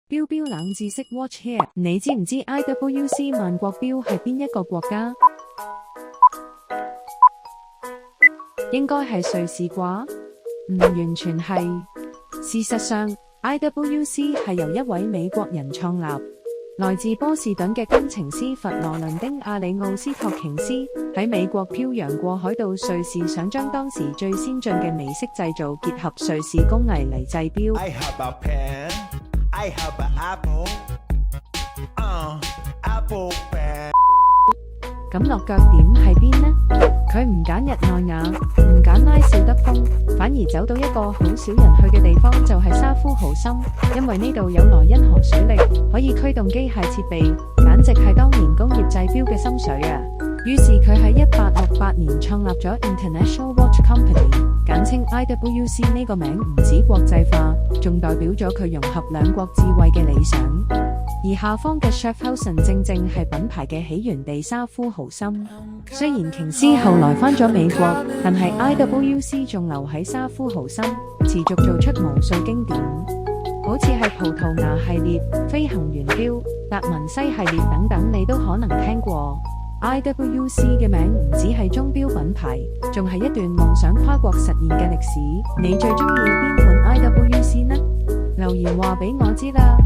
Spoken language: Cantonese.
標標冷知識 Watch here， 你知唔知 IWC 萬國標係邊一個國家？應該係瑞士啩？唔完全係。事實上 IWC 係由一位美國人創立，來自波士頓嘅工程師佛羅倫丁阿里奧斯托瓊斯喺美國漂洋過海到瑞士，想將當時最先進嘅美式製造結合瑞士工藝嚟製標。咁落腳點喺邊呢？佢唔揀日內瓦，唔揀拉紹德峰，反而走到一個好少人去嘅地方，就係沙夫豪森，因為呢度有萊茵河水力，可以驅動機械設備，簡直係當年工業製錶嘅心水啊！於是佢喺1868年創立咗 International Watch Company， 簡稱 IWC。 呢個名唔止國際化，仲代表咗佢融合兩國智慧嘅理想。而下方嘅 Schaffhausen 正正係品牌嘅起源地沙夫豪森。雖然瓊斯後來返咗美國，但係 IWC 仲留喺沙夫豪森，持續做出無數經典，好似係葡萄牙系列、飛行員錶、達文西系列等等，你都可能聽過。IWC 嘅名唔止係鐘錶品牌，仲係一段夢想跨國實現嘅歷史。你最鍾意邊款 IWC 呢？留言話俾我知啦！